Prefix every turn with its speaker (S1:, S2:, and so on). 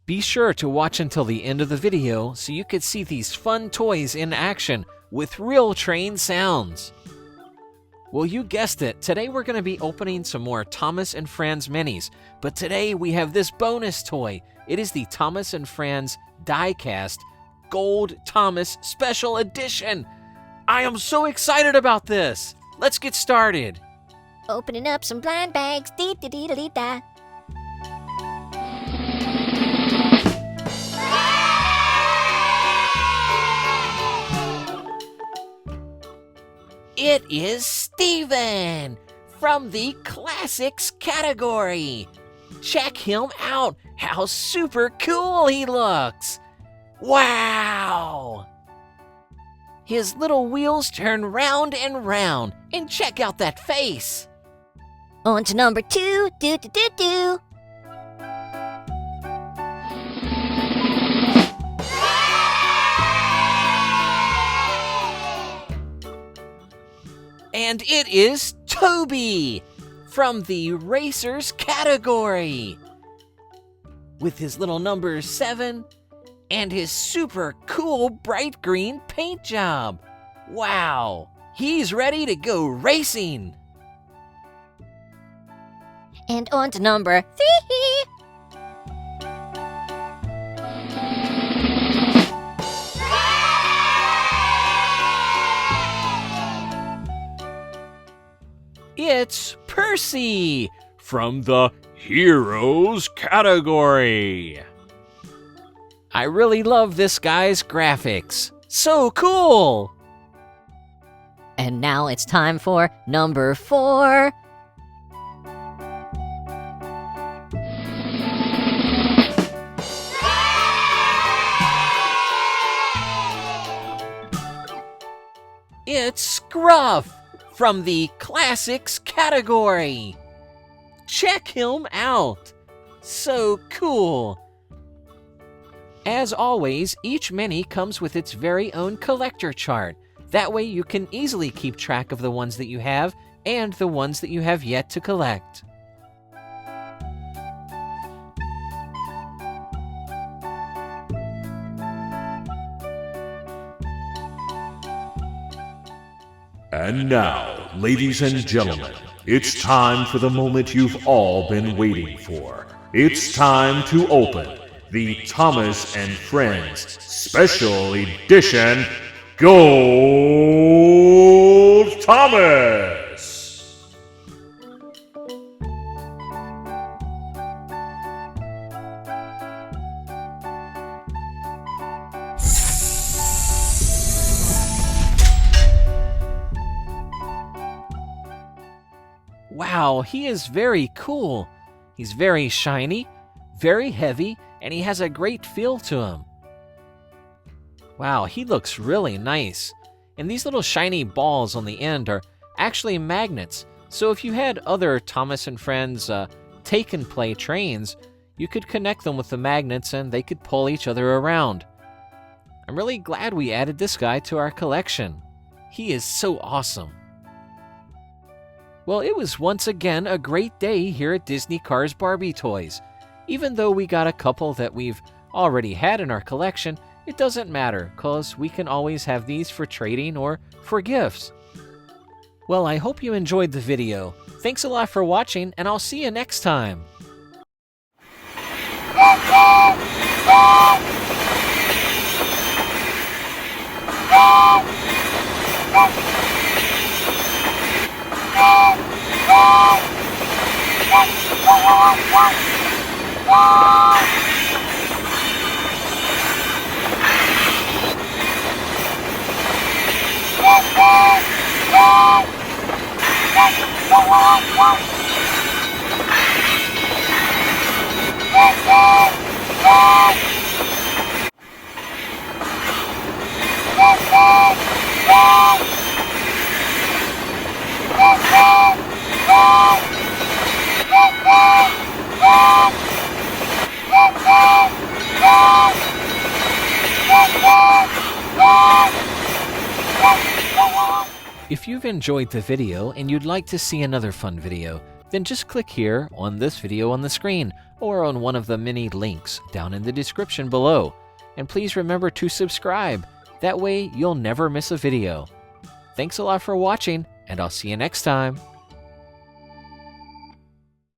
S1: Be sure to watch until the end of the video so you could see these fun toys in action with real train sounds. Well, you guessed it, today we're going to be opening some more Thomas and Friends minis, but today we have this bonus toy. It is the Thomas and Friends die-cast Gold Thomas Special Edition. I am so excited about this. Let's get started.
S2: Opening up some blind bags. Dee-dee-dee-dee-da.
S1: It is Steven from the Classics category. Check him out. How super cool he looks. Wow! His little wheels turn round and round. And check out that face.
S2: On to number 2. Do-do-do-do.
S1: And it is Toby from the Racers category. With his little number 7 and his super cool bright green paint job. Wow, he's ready to go racing.
S2: And on to number 3.
S1: It's Percy from the Heroes category. I really love this guy's graphics. So cool!
S2: And now it's time for number 4.
S1: It's Scruff from the Classics category. Check him out. So cool. As always, each mini comes with its very own collector chart. That way you can easily keep track of the ones that you have and the ones that you have yet to collect.
S3: And now, ladies and gentlemen, it's time for the moment you've all been waiting for. It's time to open the Thomas and Friends Special Edition Gold Thomas!
S1: Wow, he is very cool. He's very shiny, very heavy, and he has a great feel to him. Wow, he looks really nice. And these little shiny balls on the end are actually magnets. So if you had other Thomas and Friends take and play trains, you could connect them with the magnets and they could pull each other around. I'm really glad we added this guy to our collection. He is so awesome. Well, it was once again a great day here at Disney Cars Barbie Toys. Even though we got a couple that we've already had in our collection, it doesn't matter, cause we can always have these for trading or for gifts. Well, I hope you enjoyed the video. Thanks a lot for watching, and I'll see you next time. If you've enjoyed the video and you'd like to see another fun video, then just click here on this video on the screen or on one of the many links down in the description below. And please remember to subscribe. That way you'll never miss a video. Thanks a lot for watching, and I'll see you next time.